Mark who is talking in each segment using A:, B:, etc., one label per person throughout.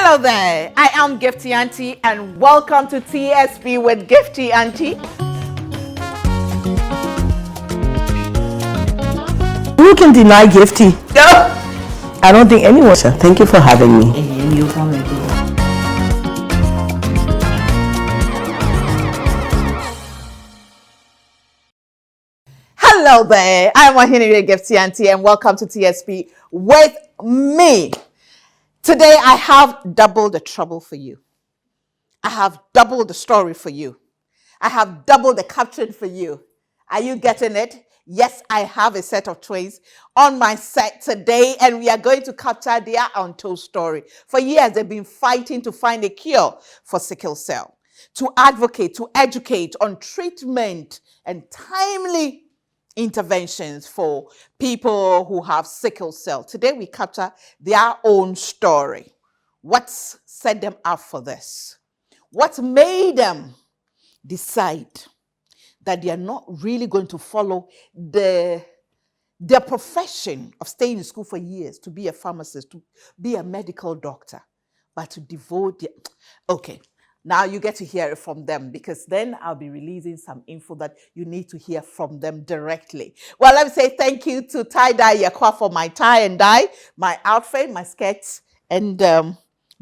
A: Hello there, I am Gifty Auntie and welcome to TSP with Gifty Auntie.
B: Who can deny Gifty?
A: No.
B: I don't think anyone shall. Thank you for having me.
A: Hello there, I am Henry Gifty Auntie and welcome to TSP with me. Today I have double the trouble for you. I have double the story for you. I have double the caption for you. Are you getting it? Yes, I have a set of twins on my set today and we are going to capture their untold story. For years, they've been fighting to find a cure for sickle cell, to advocate, to educate on treatment and timely interventions for people who have sickle cell. Today, we capture their own story. What's set them up for this? What made them decide that they are not really going to follow their profession of staying in school for years, to be a pharmacist, to be a medical doctor, but to devote their... Okay, now you get to hear it from them because then I'll be releasing some info that you need to hear from them directly. Well, let me say thank you to Tie-Dye Yakwa for my tie and dye, my outfit, my skirts, and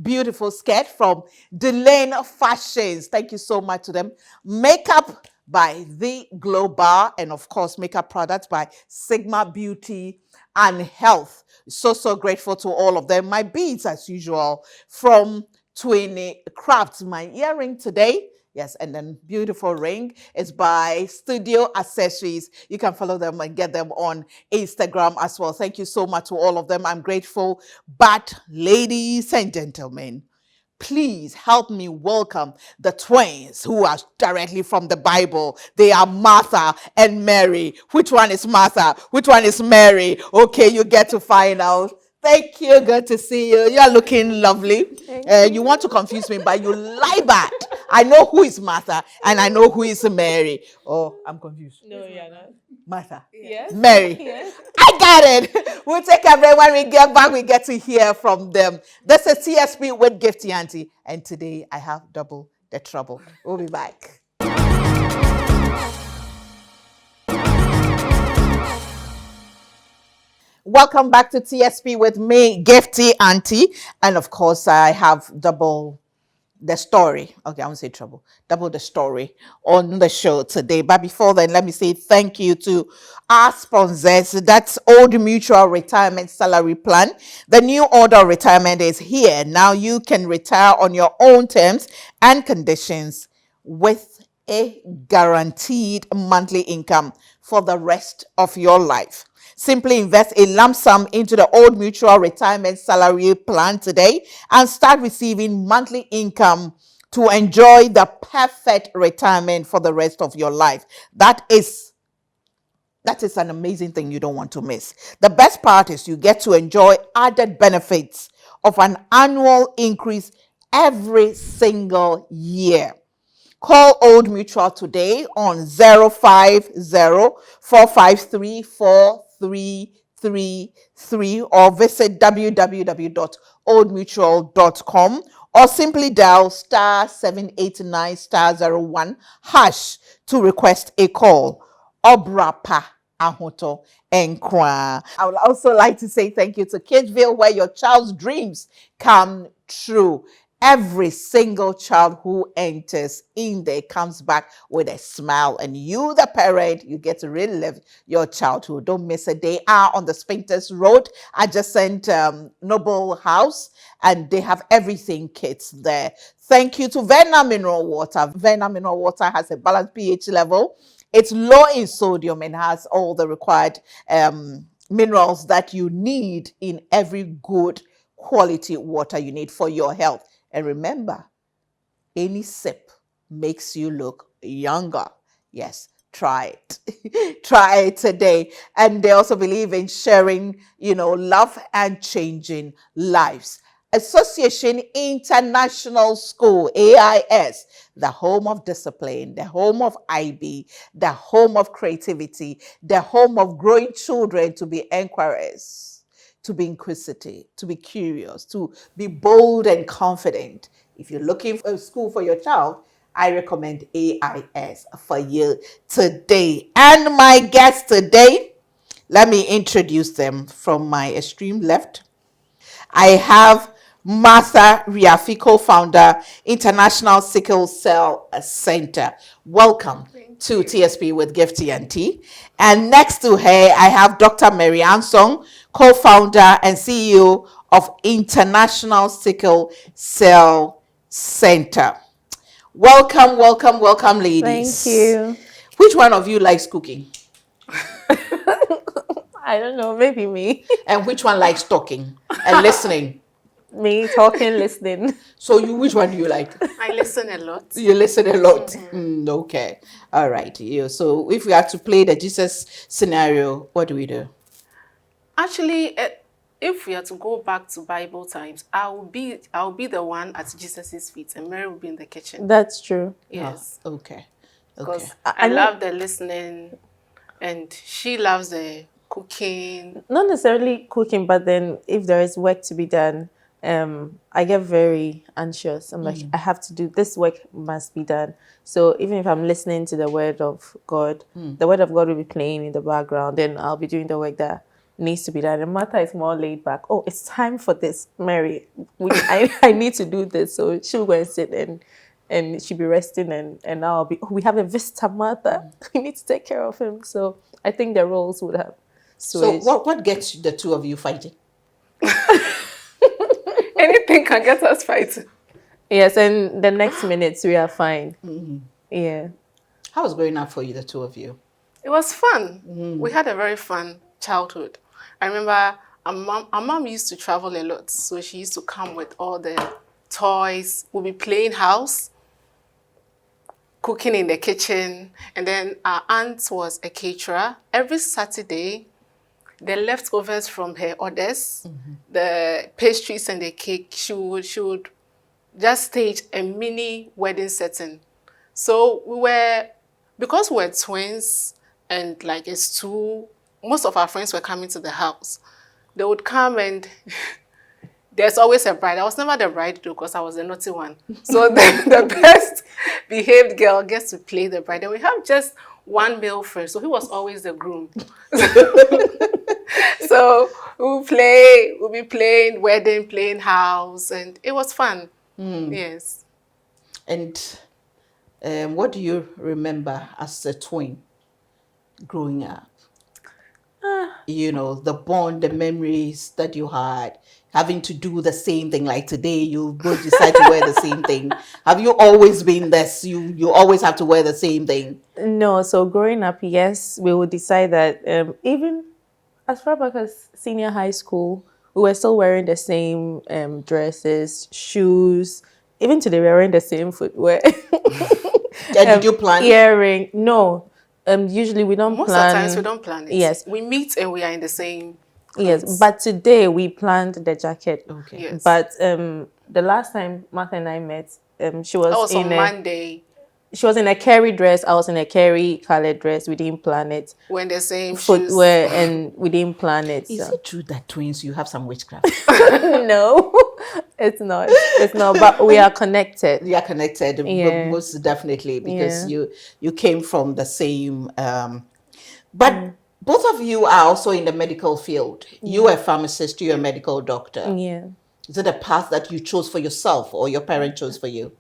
A: beautiful skirt from Delane Fashions. Thank you so much to them. Makeup by The Global, and of course, makeup products by Sigma Beauty and Health. So grateful to all of them. My beads, as usual, from 20 Crafts. My earring today, yes, and then beautiful ring is by Studio Accessories. You can follow them and get them on Instagram as well. Thank you so much to all of them. I'm grateful. But ladies and gentlemen, please help me welcome the twins who are directly from the Bible. They are Martha and Mary. Which one is Martha? Which one is Mary? Okay, you get to find out. Thank you. Good to see you. You're looking lovely. You want to confuse me, but you lie bad. I know who is Martha and I know who is Mary. Oh, I'm confused.
C: No, you're not.
A: Martha.
C: Yes.
A: Mary.
C: Yes.
A: I got it. We'll take a break. When we get back, we get to hear from them. This is TSP with Gifty Auntie. And today I have double the trouble. We'll be back. Welcome back to TSP with me, Gifty Auntie. And of course, I have double the story. Okay, I won't say trouble. Double the story on the show today. But before then, let me say thank you to our sponsors. That's Old Mutual Retirement Salary Plan. The new order of retirement is here. Now you can retire on your own terms and conditions with a guaranteed monthly income for the rest of your life. Simply invest a lump sum into the Old Mutual Retirement Salary Plan today and start receiving monthly income to enjoy the perfect retirement for the rest of your life. That is an amazing thing you don't want to miss. The best part is you get to enjoy added benefits of an annual increase every single year. Call Old Mutual today on 050-453-4333 or visit www.oldmutual.com or simply dial *789*01# to request a call. Obrapa Ahoto Enkwa. I would also like to say thank you to Kidville, where your child's dreams come true. Every single child who enters in there comes back with a smile, and you, the parent, you get to relive your childhood. Don't miss a day. Are on the Spintex Road, adjacent Noble House, and they have everything kits there. Thank you to Verna Mineral Water. Verna Mineral Water has a balanced pH level. It's low in sodium and has all the required minerals that you need in every good quality water you need for your health. And remember, any sip makes you look younger. Yes, try it. Try it today. And they also believe in sharing, love and changing lives. Association International School, AIS, the home of discipline, the home of IB, the home of creativity, the home of growing children to be enquirers, to be inquisitive, to be curious, to be bold and confident. If you're looking for a school for your child, I recommend AIS for you today. And my guest today, let me introduce them from my extreme left. I have Martha Riafiko, founder, International Sickle Cell Center. Welcome to TSP with Gifty and T. And next to her, I have Dr. Mary Ansong, co-founder and CEO of International Sickle Cell Center. Welcome, welcome, welcome, ladies.
C: Thank you.
A: Which one of you likes cooking?
C: I don't know, maybe me.
A: And which one likes talking and listening?
C: Me talking, listening.
A: So which one do you like?
D: I listen a lot.
A: You listen a lot. Okay. All right. So if we have to play the Jesus scenario, what do we do?
D: Actually, if we are to go back to Bible times, I'll be the one at Jesus's feet, and Mary will be in the kitchen.
C: That's true.
D: Yes.
A: Oh, okay.
D: Because I love the listening, and she loves the cooking.
C: Not necessarily cooking, but then if there is work to be done, I get very anxious. I'm like, I have to do this work, must be done. So even if I'm listening to the word of God, the word of God will be playing in the background, then I'll be doing the work that needs to be done. And Martha is more laid back. Oh, it's time for this, Mary. I need to do this. So she'll go and sit and she'll be resting, and I'll be, we have a visitor, Martha. We need to take care of him. So I think the roles would have switched.
A: So what gets the two of you fighting?
D: Anything can get us fighting.
C: Yes, and the next minutes we are fine. Yeah.
A: How was growing up for you, the two of you?
D: It was fun. We had a very fun childhood. I remember our mom used to travel a lot, so she used to come with all the toys. We'll be playing house, cooking in the kitchen, and then our aunt was a caterer. Every Saturday, the leftovers from her orders, the pastries and the cake, she would just stage a mini wedding setting. So because we were twins and like it's two, most of our friends were coming to the house. They would come and there's always a bride. I was never the bride though, because I was the naughty one. So the best behaved girl gets to play the bride. And we have just one male friend, so he was always the groom. So we'll be playing wedding, playing house, and it was fun. Yes.
A: And what do you remember as a twin growing up? The bond, the memories that you had, having to do the same thing. Like today, you both decide to wear the same thing. Have you always been this? You always have to wear the same thing?
C: No, so growing up, yes, we would decide that even as far back as senior high school, we were still wearing the same dresses, shoes. Even today, we're wearing the same footwear.
A: Did you plan?
C: Earring? No. Usually we don't
D: Most
C: plan.
D: of the times we don't plan it.
C: Yes.
D: We meet and we are in the same clothes.
C: Yes, but today we planned the jacket.
A: Okay.
D: Yes.
C: But the last time Martha and I met, she was
D: That was
C: in
D: on Monday.
C: She was in a Kerry dress. I was in a Kerry colored dress. We didn't plan it.
D: We're in the same
C: Footwear, and we didn't plan it.
A: Is
C: So.
A: it true that twins, you have some witchcraft?
C: No, it's not. It's not. But we are connected.
A: You are connected,
C: Yeah.
A: most definitely, because
C: Yeah.
A: you came from the same. But both of you are also in the medical field. You are a pharmacist. You're a medical doctor.
C: Yeah.
A: Is it a path that you chose for yourself, or your parent chose for you?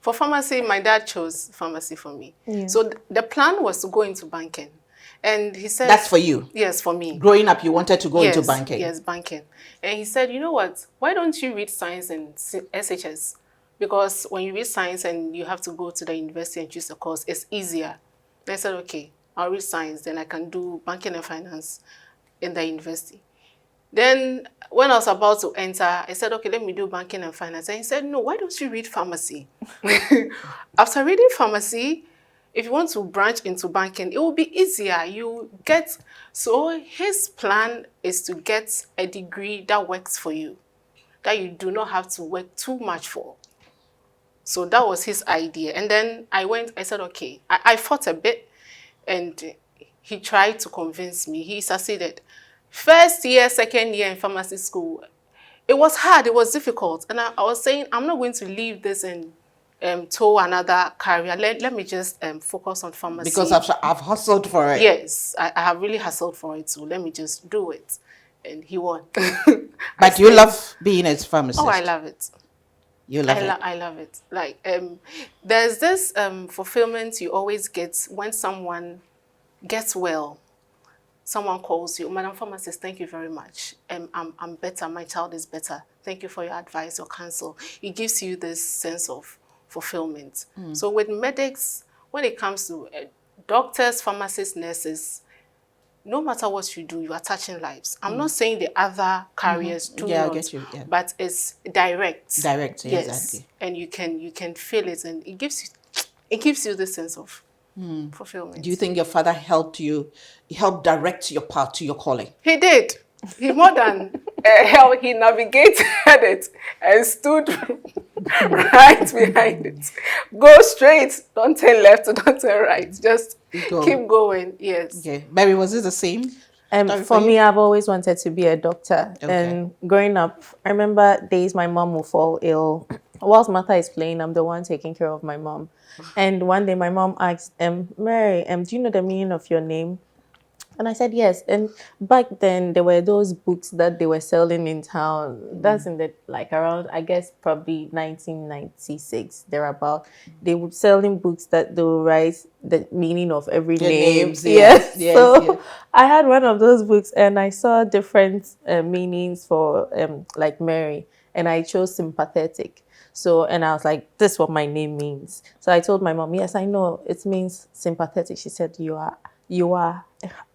D: For pharmacy, my dad chose pharmacy for me.
C: Yeah.
D: So the plan was to go into banking. And he said...
A: That's for you?
D: Yes, for me.
A: Growing up, you wanted to go into banking?
D: Yes, banking. And he said, you know what? Why don't you read science and SHS? Because when you read science and you have to go to the university and choose a course, it's easier. And I said, okay, I'll read science. Then I can do banking and finance in the university. Then when I was about to enter, I said, okay, let me do banking and finance. And he said, no, why don't you read pharmacy? After reading pharmacy, if you want to branch into banking, it will be easier. So his plan is to get a degree that works for you, that you do not have to work too much for. So that was his idea. And then I said, okay, I fought a bit, and he tried to convince me. He succeeded. first year, second year in pharmacy school, it was hard, it was difficult. And I was saying, I'm not going to leave this and to another career. Let me just focus on pharmacy.
A: Because I've hustled for it.
D: Yes, I have really hustled for it, so let me just do it. And he won.
A: But you love being a pharmacist.
D: Oh, I love it.
A: You love it.
D: I love it. Like, there's this fulfillment you always get when someone gets well. Someone calls you, Madam Pharmacist, thank you very much. I'm better. My child is better. Thank you for your advice or counsel. It gives you this sense of fulfillment. So with medics, when it comes to doctors, pharmacists, nurses, no matter what you do, you are touching lives. I'm not saying the other careers do
A: Yeah,
D: not,
A: I get you. Yeah.
D: but it's direct.
A: Direct,
D: yes,
A: exactly.
D: and you can feel it, and it gives you this sense of fulfillment.
A: Do you think your father helped direct your path to your calling?
D: He did. He more than hell. He navigated it and stood right behind it. Go straight. Don't turn left. Don't turn right. Just keep going. Yes.
A: Okay. Mary, was it the same?
C: For me, I've always wanted to be a doctor.
A: Okay.
C: And growing up, I remember days my mom will fall ill. Whilst Martha is playing, I'm the one taking care of my mom. And one day my mom asked, Mary, do you know the meaning of your name? And I said, yes. And back then, there were those books that they were selling in town. That's in the, around, I guess, probably 1996, thereabout. They would selling books that they would write the meaning of every name.
A: Names, yes.
C: So I had one of those books, and I saw different meanings for, Mary. And I chose sympathetic. So, and I was like, this is what my name means. So I told my mom, yes, I know, it means sympathetic. She said, you are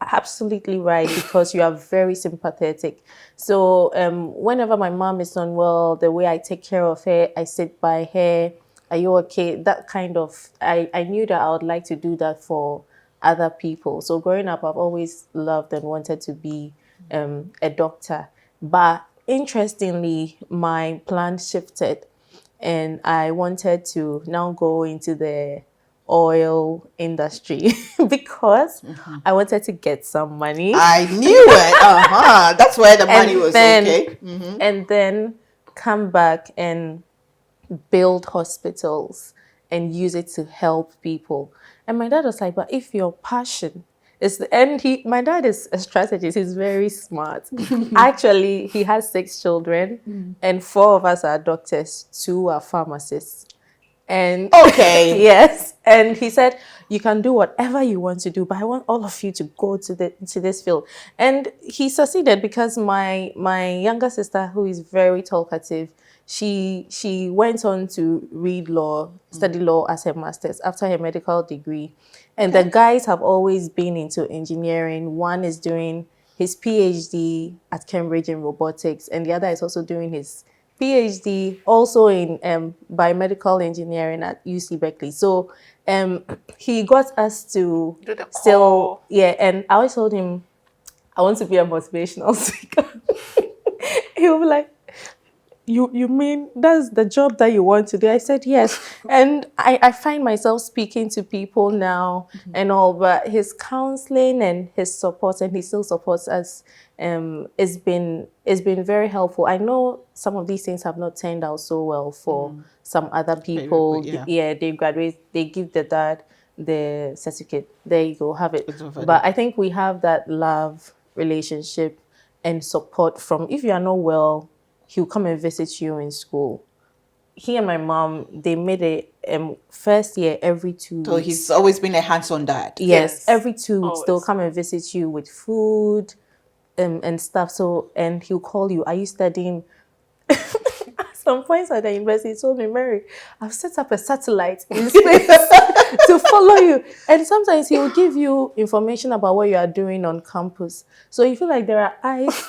C: absolutely right, because you are very sympathetic. So whenever my mom is unwell, the way I take care of her, I sit by her, are you okay? That kind of, I knew that I would like to do that for other people. So growing up, I've always loved and wanted to be a doctor. But interestingly, my plan shifted, and I wanted to now go into the oil industry because I wanted to get some money.
A: I knew it. That's where the money was. Okay.
C: And then come back and build hospitals and use it to help people. And my dad was like, but if your passion is, my dad is a strategist, he's very smart. Actually, he has 6 children and 4 of us are doctors, 2 are pharmacists. And
A: okay.
C: Yes. And he said, you can do whatever you want to do, but I want all of you to go to this field. And he succeeded, because my younger sister, who is very talkative, she went on to read law, study law as her master's after her medical degree. And the guys have always been into engineering. One is doing his PhD at Cambridge in robotics, and the other is also doing his PhD also in biomedical engineering at UC Berkeley. So he got us to
D: do the
C: still, and I always told him, I want to be a motivational speaker. He would be like, you mean that's the job that you want to do? I said, yes. And I find myself speaking to people now and all, but his counseling and his support, and he still supports us, it's been very helpful. I know some of these things have not turned out so well for some other people. They graduate, they give the dad the certificate. There you go, have it. But I think we have that love relationship and support from, if you are not well, he'll come and visit you in school. He and my mom, they made a first year every 2 weeks.
A: So he's always been a hands-on dad.
C: Yes, every 2 weeks,
D: always.
C: they'll come and visit you with food and stuff. So, and he'll call you, are you studying? At some points at the university, he told me, Mary, I've set up a satellite in space to follow you. And sometimes he will give you information about what you are doing on campus. So you feel like there are eyes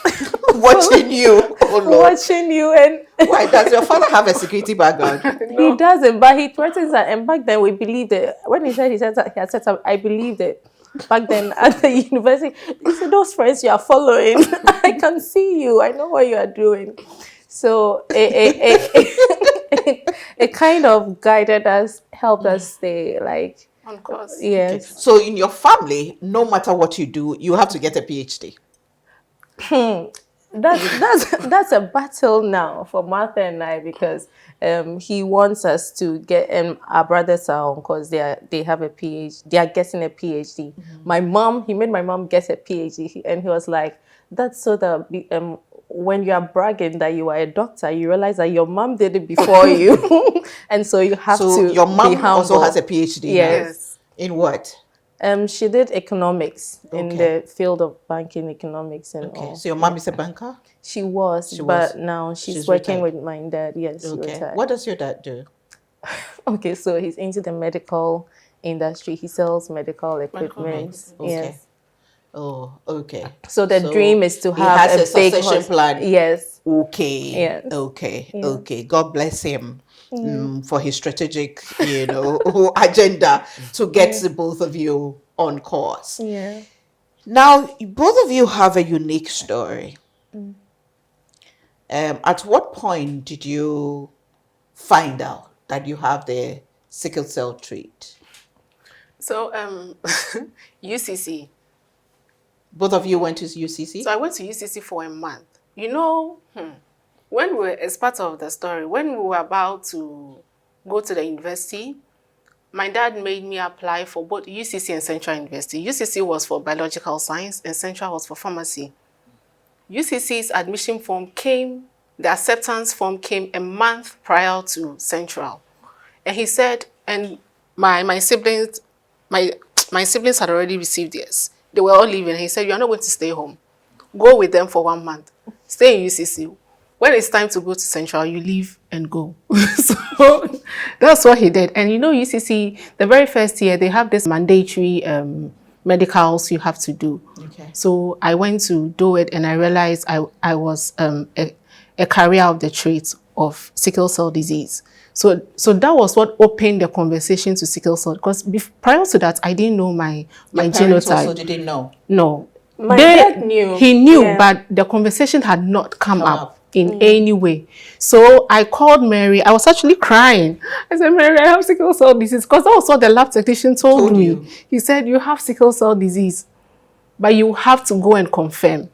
A: watching you. Oh, Lord.
C: Watching you. And
A: why does your father have a security background?
C: He doesn't, but he threatens that. And back then we believed it. When he said he had set up, I believed it. Back then at the university, he said, those friends you are following, I can see you. I know what you are doing. So it kind of guided us, helped us stay
D: on course.
C: Yes.
A: Okay. So in your family, no matter what you do, you have to get a PhD.
C: That's a battle now for Martha and I, because he wants us to get, our brothers are on, because they have a PhD, they are getting a PhD. He made my mom get a PhD, and he was like, that's so that when you are bragging that you are a doctor, you realize that your mom did it before you, and so you have
A: So
C: to
A: your
C: be
A: mom
C: humble.
A: also has a PhD now?
C: Yes.
A: In what?
C: She did economics in
A: Okay.
C: the field of banking economics and all.
A: So your mom is a banker?
C: She was, but now she's working
A: retired.
C: with my dad. Yes, she
A: Okay.
C: retired.
A: What does your dad do?
C: Okay, so he's into the medical industry. He sells medical equipment.
A: Okay.
C: Yes.
A: Oh, okay.
C: So the dream is to
A: he
C: have
A: has
C: a big
A: succession plan.
C: Yes.
A: Okay.
C: Yes.
A: Okay.
C: Yeah.
A: Okay. God bless him for his strategic, agenda to get the both of you on course.
C: Yeah.
A: Now, both of you have a unique story. At what point did you find out that you have the sickle cell trait?
D: So, UCC.
A: Both of you went to UCC?
D: So I went to UCC for a month. When we were, as part of the story, when we were about to go to the university, my dad made me apply for both UCC and Central University. UCC was for biological science and Central was for pharmacy. UCC's admission form came, the acceptance form came a month prior to Central. And he said, and my siblings, my siblings had already received theirs. They were all leaving. He said, you are not going to stay home. Go with them for 1 month. Stay in UCC. When it's time to go to Central, you leave and go. So that's what he did. And UCC, the very first year, they have this mandatory medicals you have to do.
A: Okay.
D: So I went to do it, and I realized I was a carrier of the trait of sickle cell disease. So that was what opened the conversation to sickle cell, because prior to that, I didn't know my
A: Parents
D: genotype.
A: also didn't know?
D: No.
C: My dad knew.
D: He knew,
C: Yeah.
D: but the conversation had not come up in any way. So I called Mary. I was actually crying. I said, Mary, I have sickle cell disease, because that was what the lab technician told me.
A: you.
D: He said, you have sickle cell disease, but you have to go and confirm.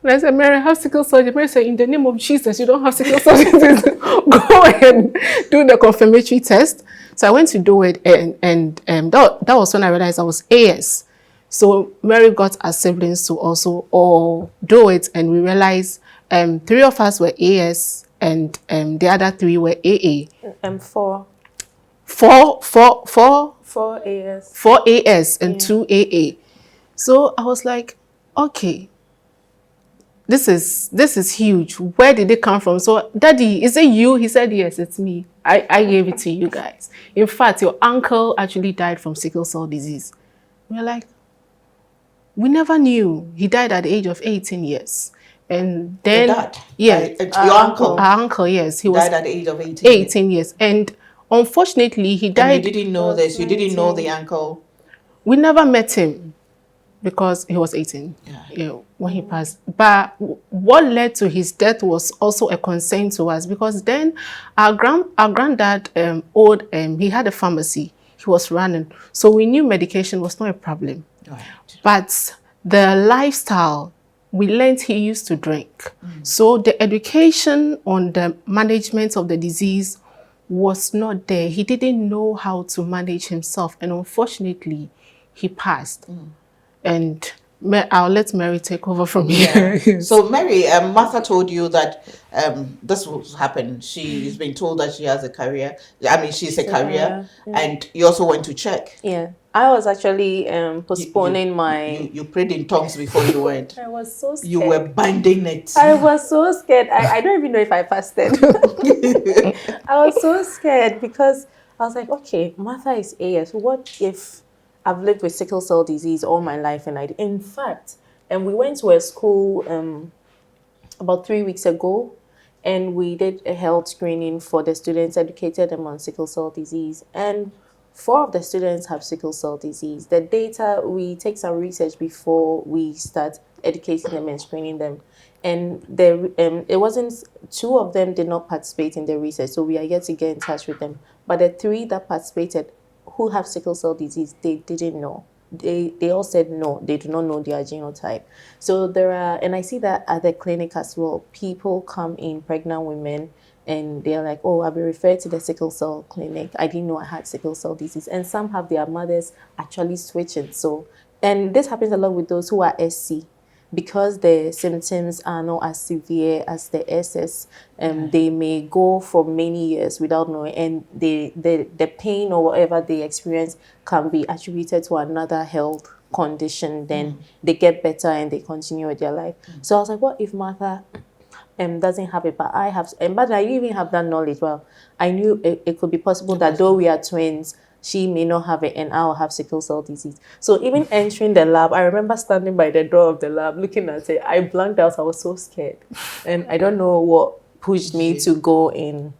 D: And I said, Mary, I have sickle cell disease. Mary said, in the name of Jesus, you don't have sickle cell disease. Go and do the confirmatory test. So I went to do it, and that was when I realized I was AS. So Mary got our siblings to also all do it, and we realized 3 of us were AS, and the other 3 were AA.
C: Four.
D: Four
C: AS.
D: 4 AS and 2 AA. So I was like, okay, this is huge. Where did it come from? So, Daddy, is it you? He said, yes, it's me. I gave it to you guys. In fact, your uncle actually died from sickle cell disease. We're like, we never knew. He died at the age of 18 years. And then,
A: Your dad?
D: yeah,
A: Your uncle?
D: Our uncle, yes. He was
A: died at the age of 18?
D: 18 years. And unfortunately, he died.
A: And you didn't know this? You didn't know the uncle?
D: We never met him because he was 18 when he passed. But what led to his death was also a concern to us, because then our granddad he had a pharmacy. He was running. So we knew medication was not a problem.
A: Right.
D: But the lifestyle, we learned he used to drink. So the education on the management of the disease was not there. He didn't know how to manage himself. And unfortunately, he passed. And I'll let Mary take over from here.
A: Yeah. So Mary, Martha told you that this will happen. She's been told that she has a career. I mean, she's a carrier. And you also went to check.
C: Yeah. I was actually postponing my...
A: You prayed in tongues before you went.
C: I was so scared.
A: You were binding it.
C: I was so scared. I don't even know if I fasted. I was so scared because I was like, okay, Martha is AS. What if I've lived with sickle cell disease all my life? And in fact, and we went to a school about 3 weeks ago, and we did a health screening for the students, educated them on sickle cell disease. And 4 of the students have sickle cell disease. The data, we take some research before we start educating them and screening them. And it wasn't, 2 of them did not participate in the research, so we are yet to get in touch with them. But the 3 that participated, who have sickle cell disease, they didn't know. they all said no, they do not know their genotype. So there are, and I see that at the clinic as well, people come in, pregnant women, and they're like, oh, I'll be referred to the sickle cell clinic. I didn't know I had sickle cell disease. And some have their mothers actually switching. So, and this happens a lot with those who are SC, because the symptoms are not as severe as the SS. They may go for many years without knowing, and the pain or whatever they experience can be attributed to another health condition. Then they get better and they continue with their life. So I was like, what if Martha doesn't have it, but I have, and but I even have that knowledge. Well, I knew it could be possible that though we are twins, she may not have it and I'll have sickle cell disease. So even entering the lab, I remember standing by the door of the lab looking at it. I blanked out. I was so scared. And I don't know what pushed me to go in.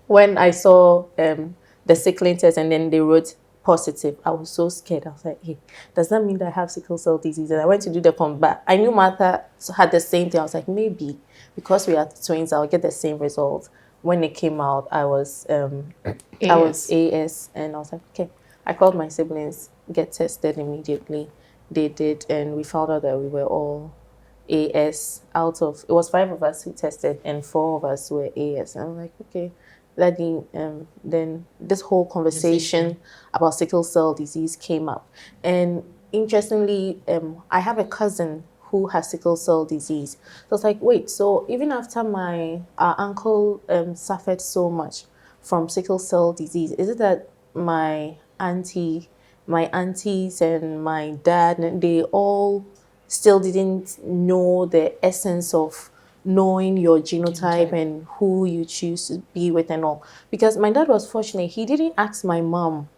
C: When I saw the sickling test and then they wrote positive, I was so scared. I was like, hey, does that mean that I have sickle cell disease? And I went to do the combat. I knew Martha had the same thing. I was like, maybe because we are twins, I'll get the same result. When it came out, I was AS, and I was like, okay. I called my siblings, get tested immediately. They did, and we found out that we were all AS. Out of, it was 5 of us who tested, and 4 of us were AS. And I'm like, okay. Then this whole conversation about sickle cell disease came up, and interestingly, I have a cousin who has sickle cell disease. So I was like, wait, so even after our uncle suffered so much from sickle cell disease, is it that my aunties and my dad, and they all still didn't know the essence of knowing your genotype and who you choose to be with and all? Because my dad was fortunate, he didn't ask my mom.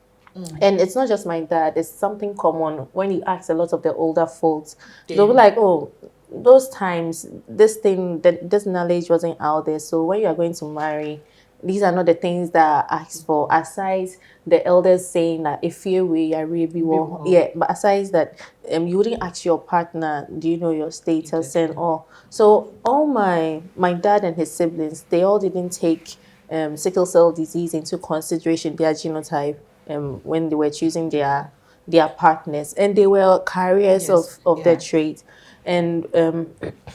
C: And it's not just my dad, it's something common. When you ask a lot of the older folks, they'll be like, oh, those times, this knowledge wasn't out there. So when you are going to marry, these are not the things that are asked for. Aside the elders saying that if you are really well, but aside that, you wouldn't ask your partner, do you know your status and all. So all my dad and his siblings, they all didn't take sickle cell disease into consideration, their genotype, when they were choosing their partners, and they were carriers of the trait. And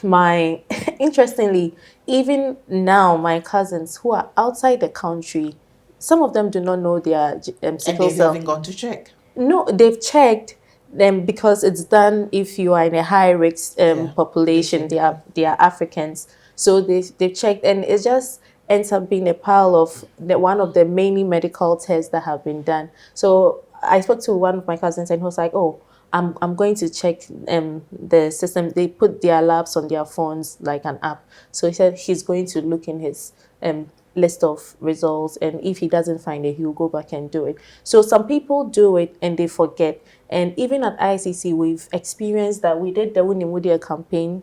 C: my interestingly, even now, my cousins who are outside the country, some of them do not know their sickle cell.
A: And they haven't gone to check.
C: No, they've checked them because it's done if you are in a high risk population. They are Africans, so they've checked, and it just ends up being a pile of one of the many medical tests that have been done. So I spoke to one of my cousins, and he was like, oh, I'm going to check the system. They put their labs on their phones like an app. So he said he's going to look in his list of results, and if he doesn't find it, he'll go back and do it. So some people do it and they forget. And even at ICC, we've experienced that. We did the Unimudia campaign,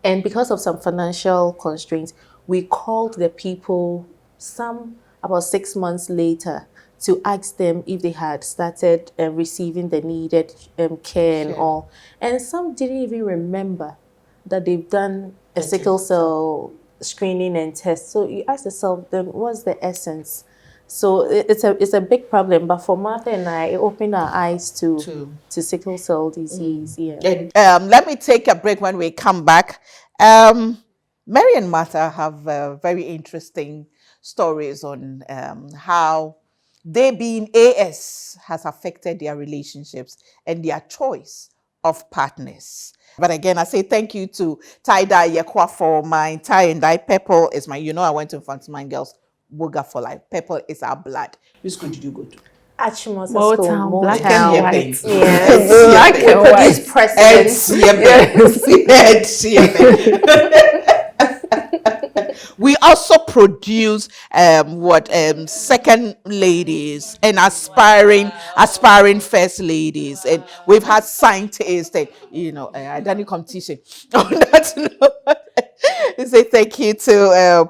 C: and because of some financial constraints, we called the people some about 6 months later to ask them if they had started receiving the needed care and all. And some didn't even remember that they've done a sickle cell screening and test. So you ask yourself, then what's the essence? So it's a big problem. But for Martha and I, it opened our eyes to sickle cell disease.
A: And, let me take a break. When we come back, Mary and Martha have very interesting stories on how they being AS has affected their relationships and their choice of partners. But again, I say thank you to Tie-Dye Yekwa for my tie and dye. Purple is my, I went to Infantine Girls, Woga for life. Purple is our blood. Which school did you go to?
C: Motown,
D: black and white.
C: Yes, black and white.
A: We also produce second ladies and aspiring first ladies, and we've had scientists and identity competition on that note. I say thank you to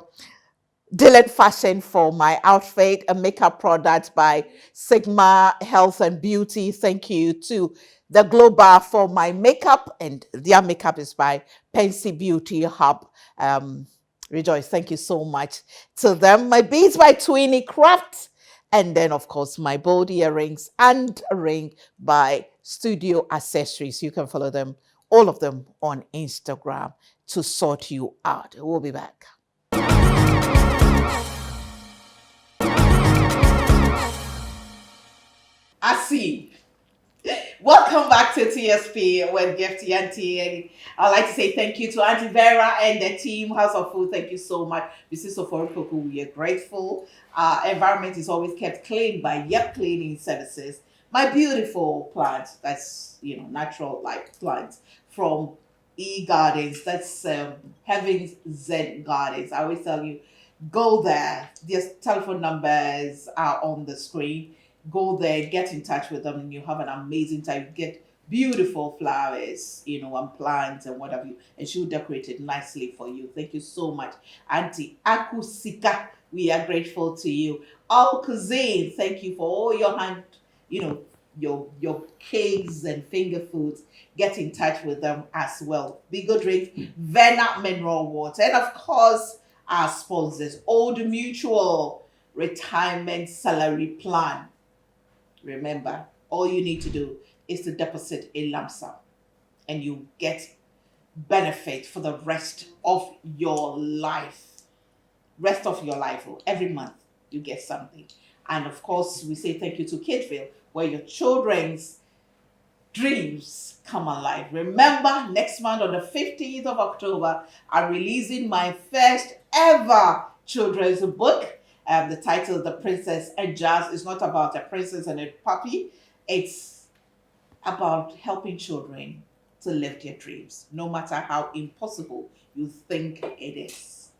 A: Dylan Fashion for my outfit, a makeup product by Sigma Health and Beauty. Thank you to the Global for my makeup, and their makeup is by Pensy Beauty Hub. Rejoice, thank you so much to them. My beads by Tweenie Craft, and then of course my bold earrings and a ring by Studio Accessories. You can follow them, all of them, on Instagram to sort you out. We'll be back. I see. Welcome back to TSP with Gifty Auntie. I'd like to say thank you to Auntie Vera and the team, House of Food. Thank you so much. Mrs. Soforipoku, we are grateful. Our environment is always kept clean by Yep Cleaning Services. My beautiful plant, that's, natural like plants from E-Gardens. That's Heaven's Zen Gardens. I always tell you, go there. Their telephone numbers are on the screen. Go there, get in touch with them, and you have an amazing time. Get beautiful flowers, and plants and what have you, and she'll decorate it nicely for you. Thank you so much. Auntie Akusika, we are grateful to you. All Cuisine, thank you for all your hand, your cakes and finger foods. Get in touch with them as well. Be Good Drink, Vena Mineral Water, and of course, our sponsors, Old Mutual Retirement Salary Plan. Remember, all you need to do is to deposit a lump sum and you get benefit for the rest of your life. Every month you get something. And of course, we say thank you to Kidville, where your children's dreams come alive. Remember, next month on the 15th of October, I'm releasing my first ever children's book. The title is The Princess and Jazz. Is not about a princess and a puppy. It's about helping children to live their dreams, no matter how impossible you think it is.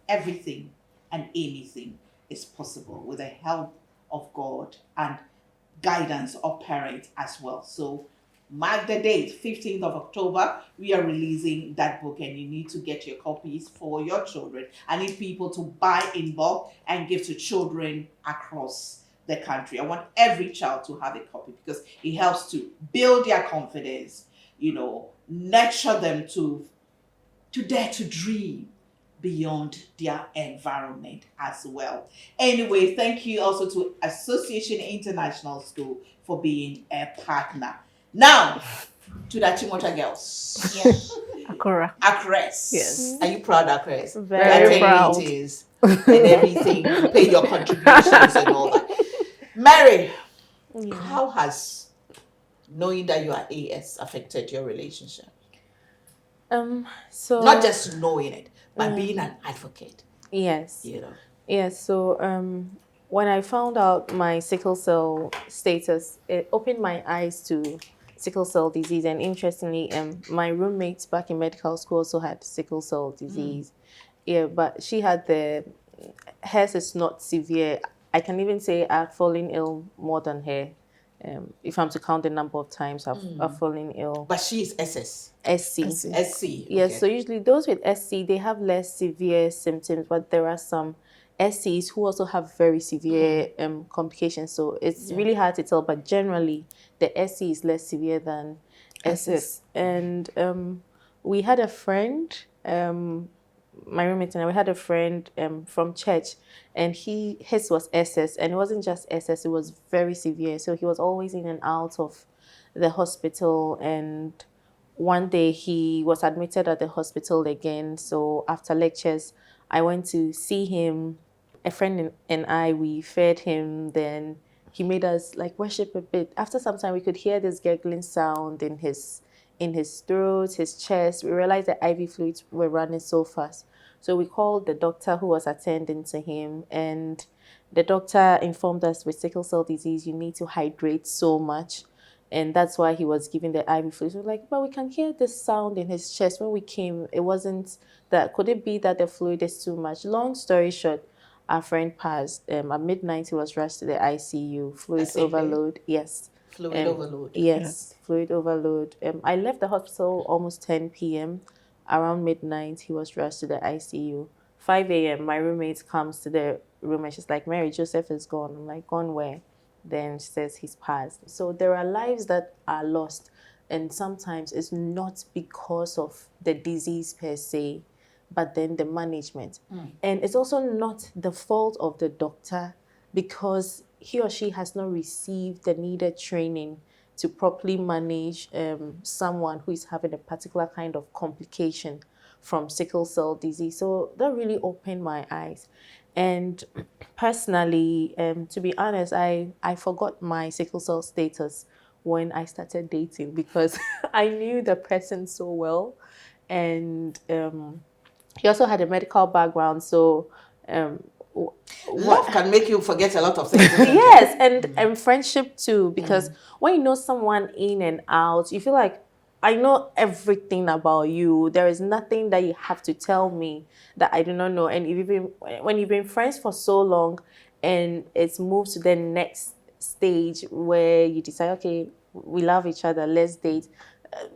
A: Everything and anything is possible with the help of God and guidance of parents as well. So mark the date, 15th of October, we are releasing that book, and you need to get your copies for your children. I need people to buy in bulk and give to children across the country. I want every child to have a copy because it helps to build their confidence, nurture them to dare to dream beyond their environment as well. Anyway, thank you also to Association International School for being a partner. Now, to the Chimota girls.
C: Yes. Akora.
A: Akres.
C: Yes.
A: Are you proud, Akres?
C: Very proud.
A: It is. And everything. You pay your contributions and all that. Mary, how has knowing that you are AS affected your relationship?
C: So
A: not just knowing it, but being an advocate.
C: Yes. Yes. So when I found out my sickle cell status, it opened my eyes to sickle cell disease. And interestingly, my roommate back in medical school also had sickle cell disease. Yeah, but she had hers is not severe. I can even say I've fallen ill more than her. If I'm to count the number of times I've fallen ill.
A: But she is SC.
C: SC. Yes, so usually those with SC, they have less severe symptoms, but there are some SCs who also have very severe complications. So it's really hard to tell, but generally the SC is less severe than SS. And we had a friend, my roommate and I, we had a friend from church, and his was SS, and it wasn't just SS, it was very severe. So he was always in and out of the hospital, and one day he was admitted at the hospital again. So after lectures, I went to see him. A friend and I, we fed him, then he made us worship a bit. After some time, we could hear this gurgling sound in his throat, his chest. We realized the IV fluids were running so fast. So we called the doctor who was attending to him, and the doctor informed us with sickle cell disease, you need to hydrate so much. And that's why he was giving the IV fluids. We were like, but we can hear this sound in his chest. When we came, it wasn't that. Could it be that the fluid is too much? Long story short, our friend passed. At midnight, he was rushed to the ICU. Fluid overload. Yes.
A: Fluid overload.
C: Yes, fluid overload. I left the hospital almost 10 p.m. Around midnight, he was rushed to the ICU. 5 a.m., my roommate comes to the room and she's like, Mary, Joseph is gone. I'm like, gone where? Then she says he's passed. So there are lives that are lost. And sometimes it's not because of the disease per se, but then the management. And it's also not the fault of the doctor because he or she has not received the needed training to properly manage someone who is having a particular kind of complication from sickle cell disease. So that really opened my eyes. And personally, to be honest, I forgot my sickle cell status when I started dating because I knew the person so well. And he also had a medical background. So
A: love can make you forget a lot of things.
C: Yes, and friendship too, because when you know someone in and out, you feel like I know everything about you. There is nothing that you have to tell me that I do not know. And when you've been friends for so long and it's moved to the next stage where you decide, okay, we love each other, let's date,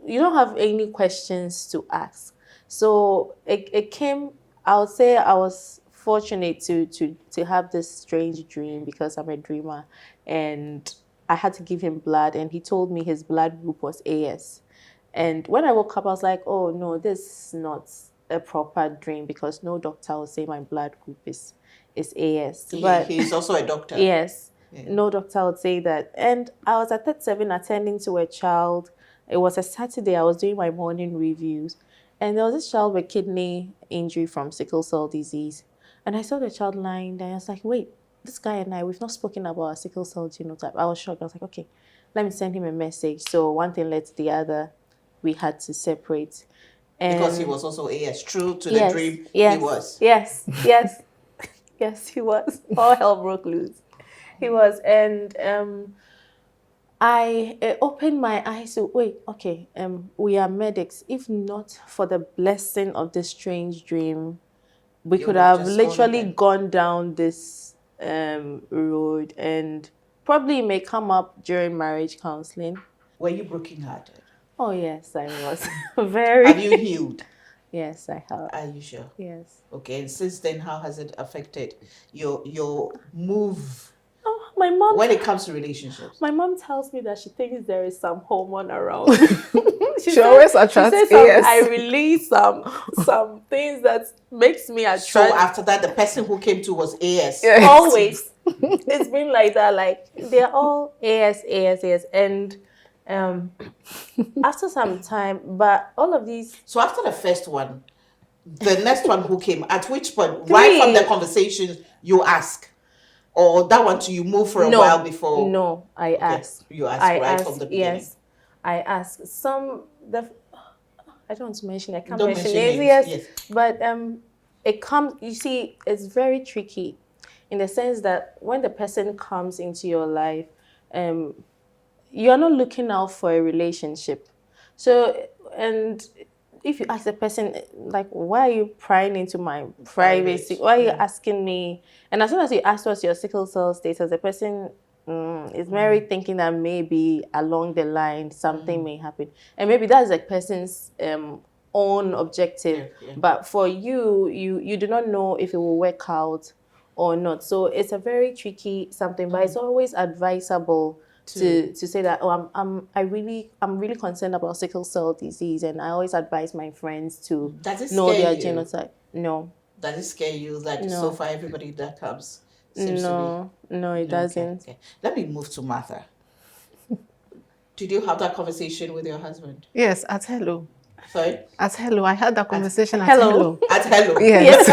C: you don't have any questions to ask. So it came, I would say I was fortunate to have this strange dream because I'm a dreamer, and I had to give him blood, and he told me his blood group was AS. And when I woke up, I was like, oh no, this is not a proper dream because no doctor will say my blood group is AS. But
A: he's also a doctor.
C: Yes. Yeah. No doctor would say that. And I was at 37 attending to a child. It was a Saturday. I was doing my morning reviews. And there was this child with kidney injury from sickle cell disease. And I saw the child lying there. I was like, wait, this guy and I, we've not spoken about a sickle cell genotype. I was shocked. I was like, okay, let me send him a message. So one thing led to the other. We had to separate. And
A: because he was also AS, true to the dream,
C: yes,
A: he was.
C: Yes, yes, he was. All hell broke loose. He was. And I opened my eyes to, wait, okay, we are medics. If not for the blessing of this strange dream, we could have literally gone down this road, and probably may come up during marriage counseling.
A: Were you brokenhearted?
C: Oh, yes, I was. Very.
A: Have you healed?
C: Yes, I have.
A: Are you sure?
C: Yes.
A: Okay, and since then, how has it affected your move?
C: Oh, my mom.
A: When it comes to relationships,
C: my mom tells me that she thinks there is some hormone around.
B: she always attracts.
C: She says I release some things that makes me attract.
A: So after that, the person who came to was AS.
C: Yes. Always. It's been like that. Like they're all AS, and after some time, but all of these.
A: So after the first one, the next one who came, at which point, right from the conversation, you ask, or that one you move for a while before?
C: No, I ask.
A: You ask from the beginning.
C: Yes, I ask. I don't want to mention. I can't
A: don't
C: mention
A: names.
C: Yes, but it comes. You see, it's very tricky, in the sense that when the person comes into your life, you're not looking out for a relationship. So, and if you ask the person, like, why are you prying into my privacy? Why are you asking me? And as soon as you ask what's your sickle cell status, the person is very thinking that maybe along the line something may happen. And maybe that's the person's own objective. Yeah. But for you do not know if it will work out or not. So it's a very tricky something, but it's always advisable to say that, oh, I'm really concerned about sickle cell disease, and I always advise my friends to know their genotype. No. Does
A: it scare you that so far everybody that comes seems
C: to be? No, it doesn't.
A: Okay. Let me move to Martha. Did you have that conversation with your husband?
D: Yes, at Hello.
A: Sorry?
D: At Hello. I had that conversation at Hello.
A: At Hello.
D: Yes.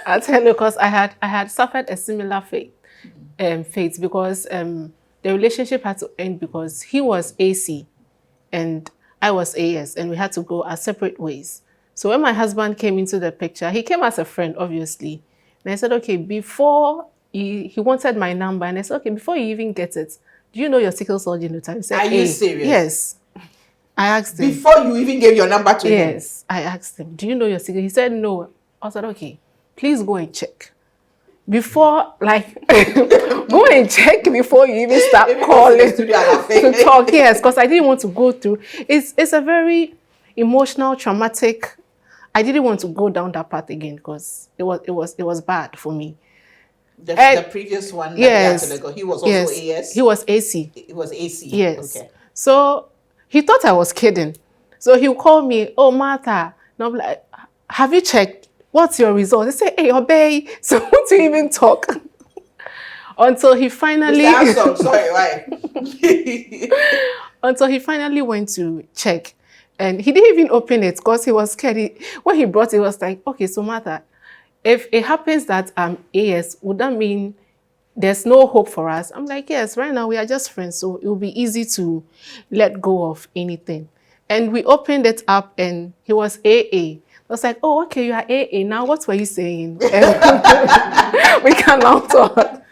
D: At Hello, because I had suffered a similar fate because the relationship had to end because he was AC and I was AS, and we had to go our separate ways. So when my husband came into the picture, he came as a friend, obviously. And I said, okay, before he wanted my number, and I said, okay, before you even get it, do you know your sickle cell genotype? He said,
A: are you serious?
D: Yes. I asked him.
A: Before you even gave your number to him?
D: Yes, I asked him, do you know your sickle? He said, no. I said, okay, please go and check. Before, go and check before you even start calling to talk. Yes, because I didn't want to go through. It's a very emotional, traumatic. I didn't want to go down that path again because it was bad for me.
A: The previous one,
D: yes,
A: he was also AS.
C: He was AC.
A: He was AC.
C: Yes.
A: Okay.
C: So he thought I was kidding. So he'll call me, oh Martha. And I'm like, have you checked? What's your result? They say, hey, obey. So won't you even talk?
D: until he finally
A: sorry, why?
D: until he finally went to check, and he didn't even open it because he was scared. When he brought it, he was like, okay, so Martha, if it happens that I'm AS, would that mean there's no hope for us? I'm like, yes, right now we are just friends, so it will be easy to let go of anything. And we opened it up and he was AA. I was like, oh, okay, you are AA. Now what were you saying? We can now talk.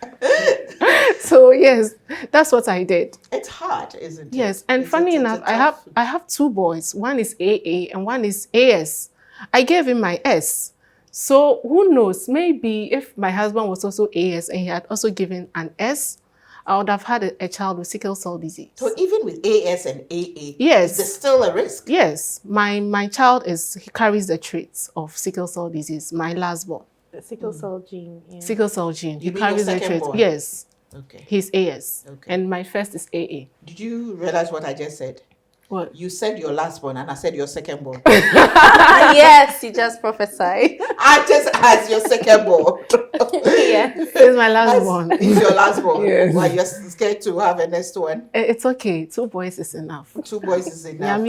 D: So yes, that's what I did.
A: It's hard, isn't it?
D: Yes, and funny enough, I have two boys. One is AA and one is AS. I gave him my S. So who knows? Maybe if my husband was also AS and he had also given an S, I would have had a child with sickle cell disease.
A: So even with AS and AA,
D: yes,
A: there's still a risk.
D: Yes, my child he carries the traits of sickle cell disease. My last born.
C: The sickle cell gene. Yeah.
D: Sickle cell gene.
A: You
D: he carries the traits.
A: Born?
D: Yes.
A: Okay.
D: He's AS. Okay. And my first is AA.
A: Did you realize what I just said?
D: What?
A: You said your last born and I said your second born.
C: Yes, you just prophesied.
A: I just asked your second born.
C: Yes.
D: It's my last born.
A: It's your last born.
D: Yes.
A: Why you're scared to have a next one?
D: It's okay. 2 boys is enough.
A: 2 boys is enough.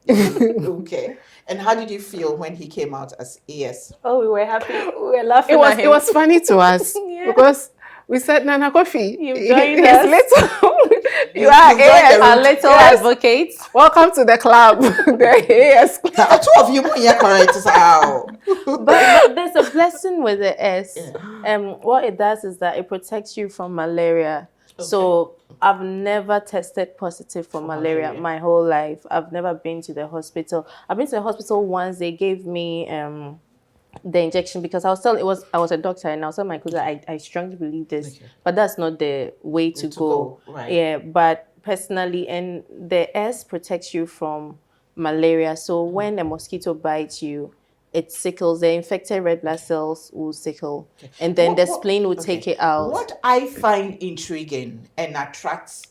A: Okay. And how did you feel when he came out as AS?
C: Oh, we were happy. We were laughing at him.
D: It was funny to us because we said, Nana Kofi,
C: you joined us.
D: Little,
C: you are a little advocate.
D: Welcome to the club, the AS club.
A: The 2 of you are correct.
C: But there's a blessing with the S. Yeah. What it does is that it protects you from malaria. Okay. So I've never tested positive for malaria my whole life. I've never been to the hospital. I've been to the hospital once. They gave me the injection because I was a doctor and I was telling my cousin I strongly believe this, but that's not the way to go.
A: Right.
C: Yeah, but personally, and the S protects you from malaria. So when a mosquito bites you, it sickles. The infected red blood cells will sickle, and then the spleen will take it out.
A: What I find intriguing and attracts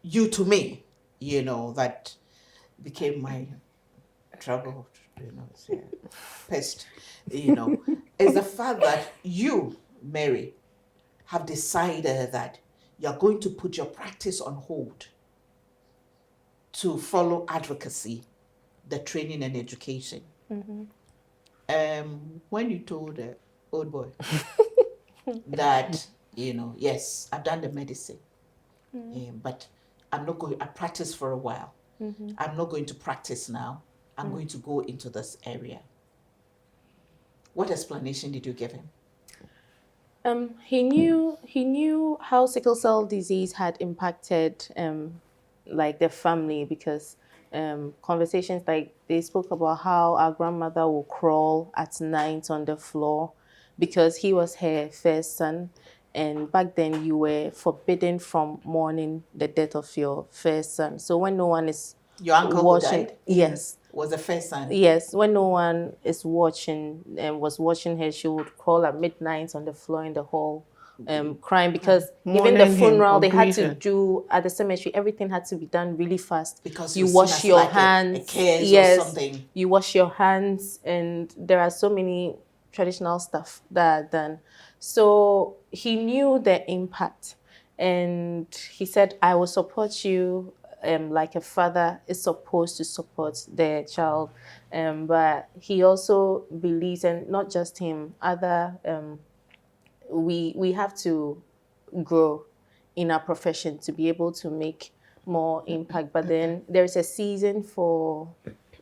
A: you to me, that became my trouble. Pest, is the fact that you, Mary, have decided that you're going to put your practice on hold to follow advocacy, the training and education. Mm-hmm. When you told the old boy that, yes, I've done the medicine, but I'm not going, I practice for a while. Mm-hmm. I'm not going to practice now. I'm going to go into this area. What explanation did you give him?
C: He knew how sickle cell disease had impacted like the family because conversations like they spoke about how our grandmother will crawl at night on the floor because he was her first son. And back then you were forbidden from mourning the death of your first son. So when no one is
A: your uncle
C: watching,
A: died?
C: Yes.
A: Was the first son?
C: Yes. When no one is watching and was watching her, she would crawl at midnight on the floor in the hall, crying because even the funeral they had to do at the cemetery, everything had to be done really fast.
A: Because
C: you wash your hands.
A: Yes. Or something.
C: You wash your hands, and there are so many traditional stuff that are done. So he knew the impact, and he said, "I will support you." Like a father is supposed to support their child, but he also believes, and not just him, other we have to grow in our profession to be able to make more impact. But then there's a season for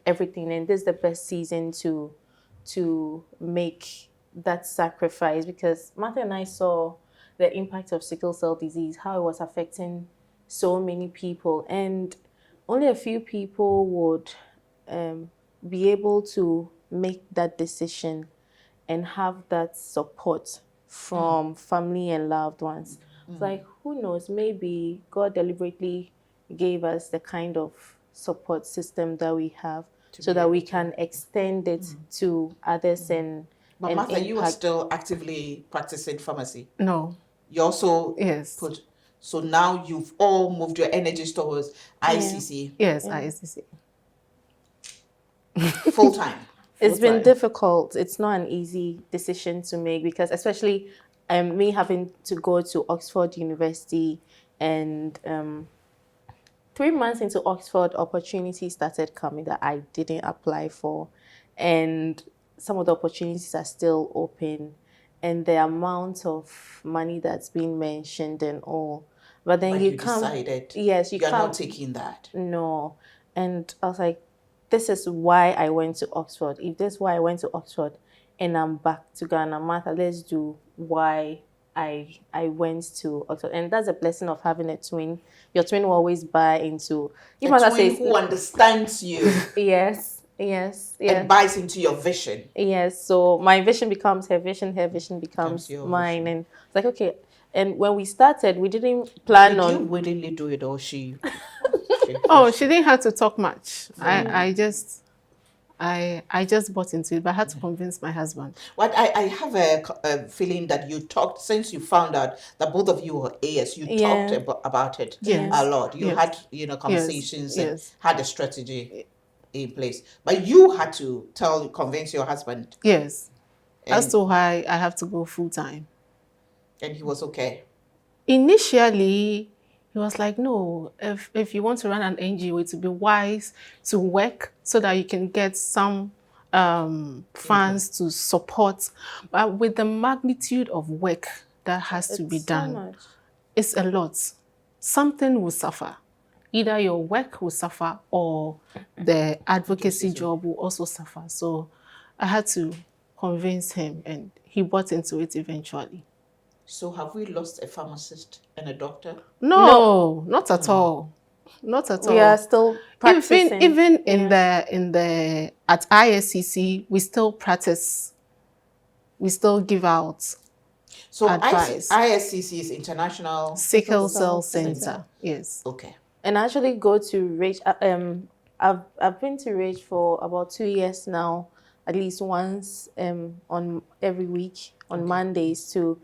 C: everything, and this is the best season to make that sacrifice, because Martha and I saw the impact of sickle cell disease, how it was affecting so many people, and only a few people would be able to make that decision and have that support from family and loved ones. It's like, who knows, maybe God deliberately gave us the kind of support system that we have so that we can extend it to others.
A: But Martha, you are still actively practicing pharmacy?
D: No.
A: You also
D: yes.
A: So now you've all moved your energies towards ICC.
D: Yes, ICC.
A: Full time.
C: It's been difficult. It's not an easy decision to make because especially me having to go to Oxford University, and 3 months into Oxford, opportunities started coming that I didn't apply for, and some of the opportunities are still open, and the amount of money that's been mentioned and all. But then
A: But
C: you
A: you
C: come,
A: decided
C: yes, you
A: you're
C: come,
A: not taking that.
C: no, and I was like, this is why I went to Oxford. If this is why I went to Oxford, and I'm back to Ghana, Martha, let's do why I went to Oxford. And that's a blessing of having a twin. Your twin will always buy into.
A: A
C: Martha
A: twin
C: says,
A: who understands you
C: yes, yes,
A: and
C: yes,
A: buys into your vision.
C: yes. So my vision becomes her vision becomes
A: your
C: mine.
A: vision.
C: And it's like, okay. And when we started, we didn't plan
A: Did you
C: on.
A: willingly do it, or she?
D: Oh, she didn't have to talk much. I just bought into it, but I had to convince my husband.
A: Well, I have a feeling that you talked, since you found out that both of you were AS, you talked
C: Yeah.
A: about it
D: Yes.
A: a lot. You
D: Yes.
A: had,
D: Yes.
A: conversations and
D: Yes.
A: had a strategy in place. But you had to convince your husband,
D: Yes. As
A: and
D: to why I have to go full time.
A: he was okay.
D: Initially, he was like, no, if you want to run an NGO, it would be wise to work so that you can get some funds to support. But with the magnitude of work that has to be
C: It's so
D: done,
C: much.
D: it's a lot. Something will suffer. Either your work will suffer or the advocacy job will also suffer. So I had to convince him, and he bought into it eventually.
A: So have we lost a pharmacist and a doctor?
D: No, not at all. Not at
C: We are
D: all.
C: still practicing.
D: Even in the at ISCC, we still practice. We still give out
A: So
D: advice.
A: ISCC is International
D: Sickle Cell Center. Yes.
A: Okay.
C: And I actually go to Rage. I've been to Rage for about 2 years now, at least once on every week on Mondays to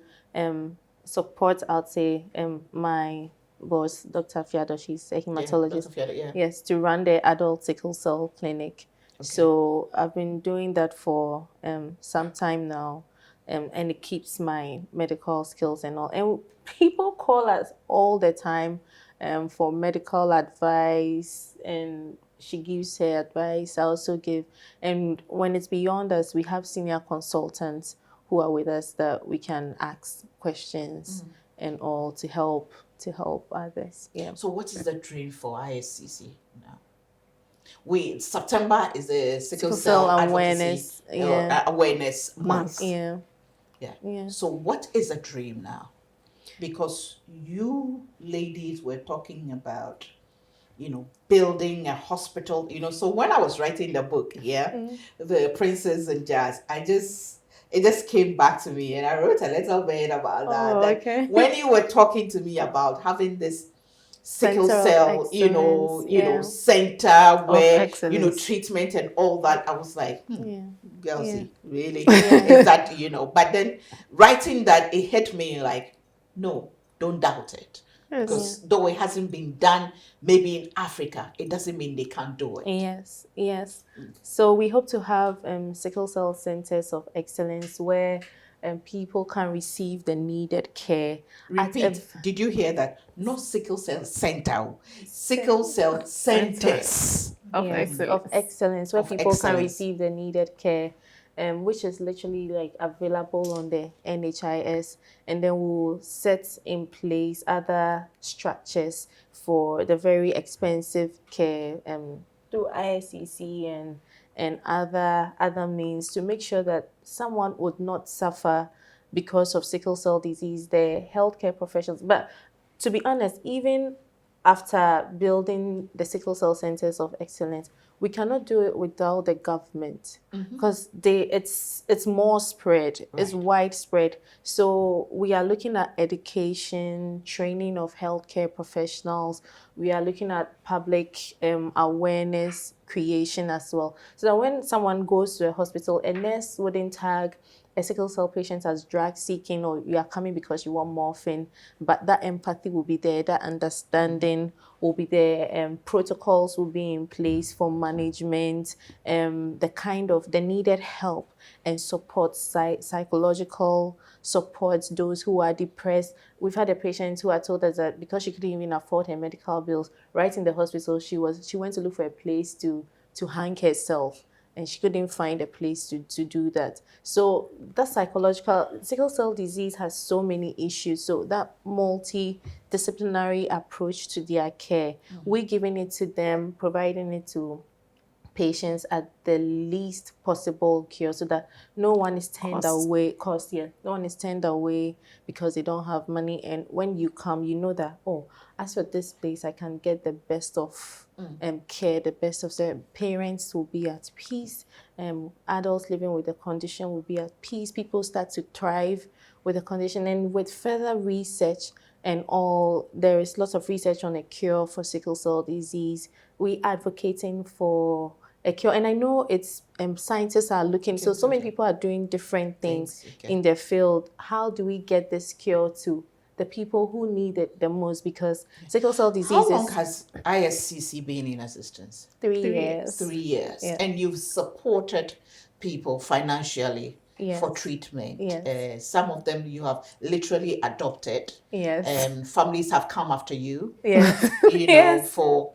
C: support. I'd say my boss, Dr. Fiado, she's a hematologist.
A: Dr. Fiado, yeah.
C: Yes, to run the adult sickle cell clinic. So I've been doing that for some time now. And it keeps my medical skills and all. And people call us all the time for medical advice, and she gives her advice. I also give. And when it's beyond us, we have senior consultants who are with us that we can ask questions and all to help others. Yeah.
A: So what is the dream for ISCC now? September is the Sickle Cell
C: Awareness
A: Awareness Month.
C: Yeah.
A: So what is the dream now? Because you ladies were talking about, building a hospital, so when I was writing the book, The Princess and Jazz, it just came back to me, and I wrote a little bit about that.
C: Okay.
A: When you were talking to me about having this sickle cell, center where, treatment and all that, I was like, Gelsey, really? Is that, but then writing that, it hit me like, no, don't doubt it. Because though it hasn't been done, maybe in Africa, it doesn't mean they can't do it.
C: Yes. So we hope to have sickle cell centers of excellence where people can receive the needed care.
A: Repeat. Did you hear that? Not sickle cell center. Sickle cell centers
C: of excellence, where people can receive the needed care. Which is literally like available on the NHIS, and then we'll set in place other structures for the very expensive care through ISCC and other means to make sure that someone would not suffer because of sickle cell disease, the healthcare professionals. But to be honest, even after building the sickle cell centers of excellence, we cannot do it without the government because it's more spread, it's widespread. So we are looking at education, training of healthcare professionals. We are looking at public awareness creation as well. So that when someone goes to a hospital, a nurse wouldn't tag a sickle cell patient as drug seeking, or you are coming because you want morphine, but that empathy will be there, that understanding will be there, protocols will be in place for management, the needed help and support, psychological support those who are depressed. We've had a patient who had told us that because she couldn't even afford her medical bills, right in the hospital, she went to look for a place to hang herself, and she couldn't find a place to do that. So that sickle cell disease has so many issues. So that multidisciplinary approach to their care, we're giving it to them, providing it to patients at the least possible cure, so that no one is turned away. No one is turned away because they don't have money. And when you come, you know that, oh, as for this place, I can get the best of care, the best of the parents will be at peace. Adults living with the condition will be at peace. People start to thrive with the condition. And with further research and all, there is lots of research on a cure for sickle cell disease. We advocating for a cure, and I know it's scientists are looking. So many people are doing different things in their field. How do we get this cure to the people who need it the most? Because sickle cell disease.
A: How long has ISCC been in existence?
C: 3 years.
A: 3 years, and you've supported people financially for treatment. Some of them you have literally adopted. Families have come after you. For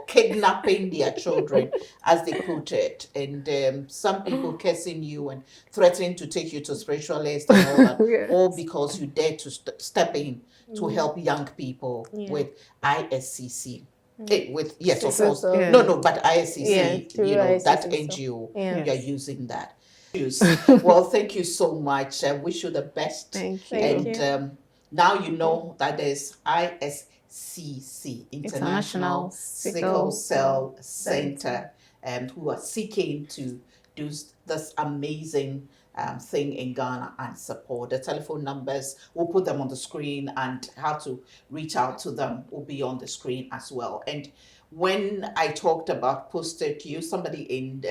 A: kidnapping their children, as they put it, and some people cursing you and threatening to take you to spiritualists and all that, all because you dare to step in to help young people with ISCC. Of course. But ISCC, that NGO, you're using that. Well, thank you so much. I wish you the best.
C: Thank you.
A: And now you know that there's ISCC, International Sickle Cell Center, who are seeking to do this amazing thing in Ghana and support. The telephone numbers, we'll put them on the screen, and how to reach out to them will be on the screen as well. And when I talked about posted to you, somebody in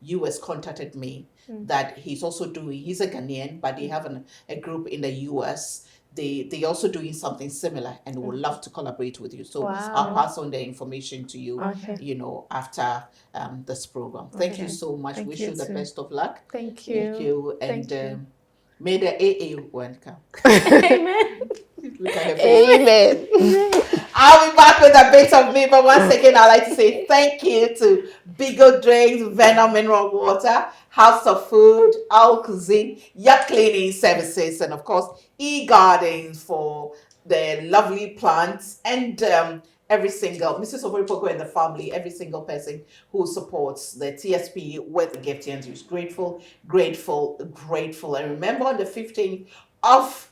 A: US contacted me that he's a Ghanaian, but they have a group in the US. They also doing something similar and would love to collaborate with you. So I'll pass on the information to you, after this program. Thank you so much. Wish you the best of luck.
C: Thank you.
A: And may the AA one come.
C: Amen.
A: Amen. I'll be back with a bit of me, but once again, I'd like to say thank you to Bigo Drinks, Venom Mineral Water, House of Food, Our Cuisine, Yacht Cleaning Services, and of course, eGardens for the lovely plants, and every single, Mrs. Ovoripoko and the family, every single person who supports the TSP with Gifty, and who's grateful. And remember, on the 15th of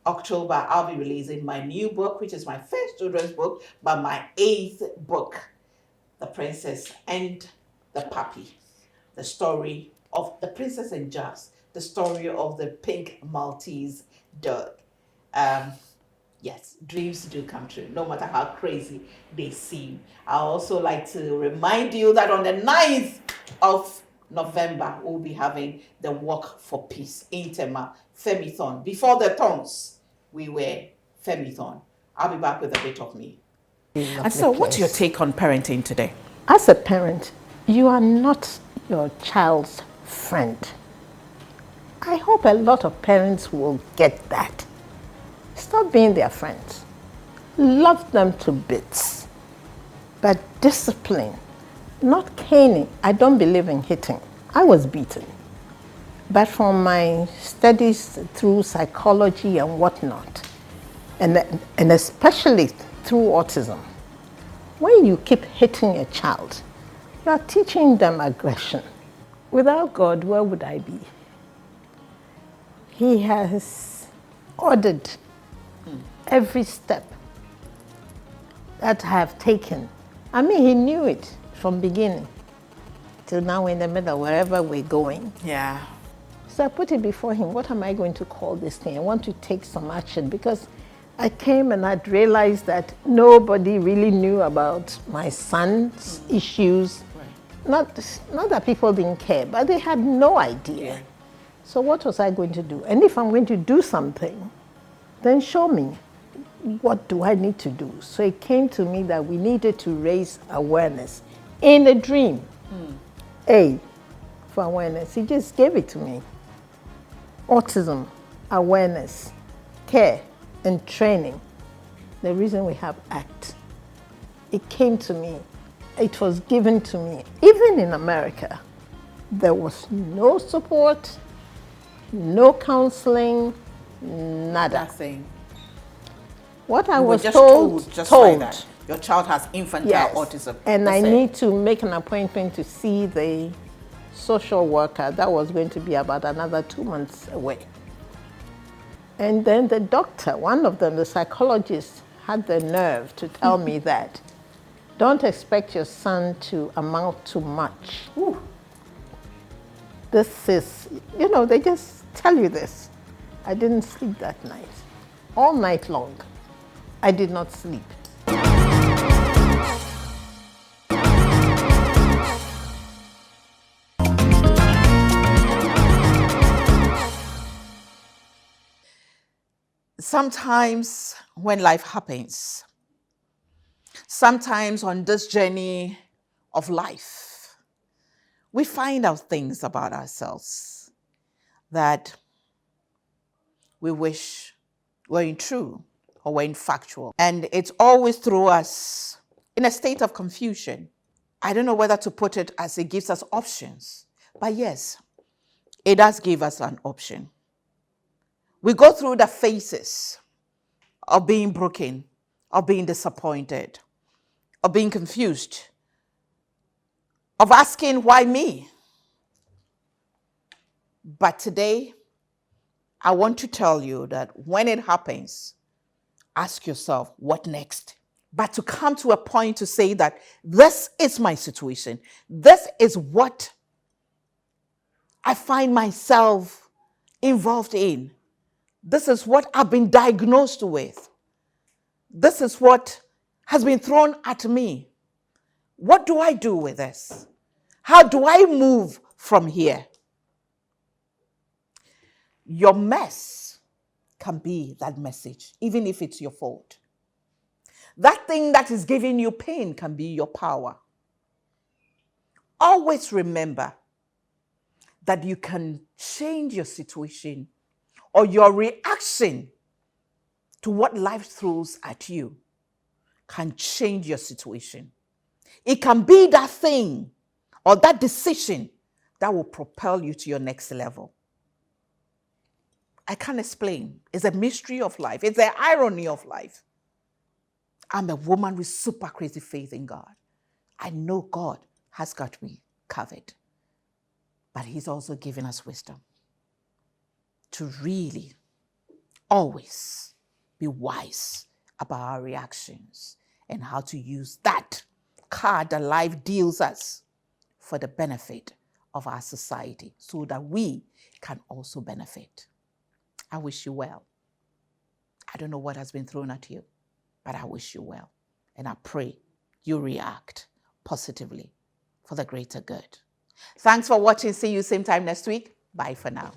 A: October, I'll be releasing my new book, which is my first children's book, but my 8th book, The Princess and the Puppy. The story of the Princess and Jazz, the story of the pink Maltese dog. Yes, dreams do come true, no matter how crazy they seem. I also like to remind you that on the 9th of November, we'll be having the Walk for Peace, Intema, Femithon. Before the tongues, we were Femithon. I'll be back with a bit of me. And so, what's your take on parenting today?
B: As a parent, you are not your child's friend. I hope a lot of parents will get that. Stop being their friends. Love them to bits. But discipline, not caning. I don't believe in hitting. I was beaten. But from my studies through psychology and whatnot, and especially through autism, when you keep hitting a child, you are teaching them aggression. Without God, where would I be? He has ordered every step that I have taken. I mean, he knew it from beginning till now in the middle, wherever we're going.
A: Yeah.
B: So I put it before him, what am I going to call this thing? I want to take some action, because I came and I'd realized that nobody really knew about my son's issues. Not that people didn't care, but they had no idea. So what was I going to do? And if I'm going to do something, then show me. What do I need to do? So it came to me that we needed to raise awareness in a dream. for awareness. He just gave it to me. Autism, awareness, care, and training. The reason we have ACT. It came to me. It was given to me. Even in America, there was no support, no counseling, nada.
A: Nothing.
B: What I
A: You were
B: was
A: just
B: told,
A: just like that. Your child has infantile
B: yes.
A: autism.
B: And
A: That's
B: I
A: it.
B: need to make an appointment to see the social worker. That was going to be about another 2 months away. And then the doctor, one of them, the psychologist, had the nerve to tell me that don't expect your son to amount to much.
A: Ooh.
B: This is, they just tell you this. I didn't sleep that night. All night long, I did not sleep.
A: Sometimes when life happens, sometimes on this journey of life, we find out things about ourselves that we wish weren't true or weren't factual. And it's always through us in a state of confusion. I don't know whether to put it as it gives us options, but yes, it does give us an option. We go through the phases of being broken, of being disappointed, of being confused, of asking, why me? But today, I want to tell you that when it happens, ask yourself, what next? But to come to a point to say that this is my situation, this is what I find myself involved in. This is what I've been diagnosed with. This is what has been thrown at me. What do I do with this? How do I move from here? Your mess can be that message, even if it's your fault. That thing that is giving you pain can be your power. Always remember that you can change your situation or your reaction to what life throws at you can change your situation. It can be that thing or that decision that will propel you to your next level. I can't explain. It's a mystery of life. It's the irony of life. I'm a woman with super crazy faith in God. I know God has got me covered. But He's also given us wisdom to really always be wise about our reactions and how to use that card that life deals us for the benefit of our society so that we can also benefit. I wish you well. I don't know what has been thrown at you, but I wish you well. And I pray you react positively for the greater good. Thanks for watching. See you same time next week. Bye for now.